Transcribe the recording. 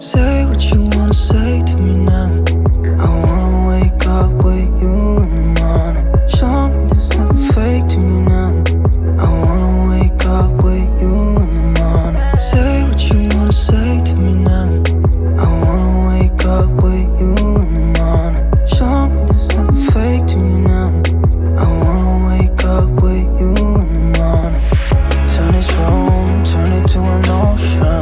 Say what you wanna say to me now. I wanna wake up with you in the morning. Show me there's nothing fake to me now. I wanna wake up with you in the morning. Say what you wanna say to me now. I wanna wake up with you in the morning. Show me there's nothing fake to me now. I wanna wake up with you in the morning. Turn this room, turn it to an ocean.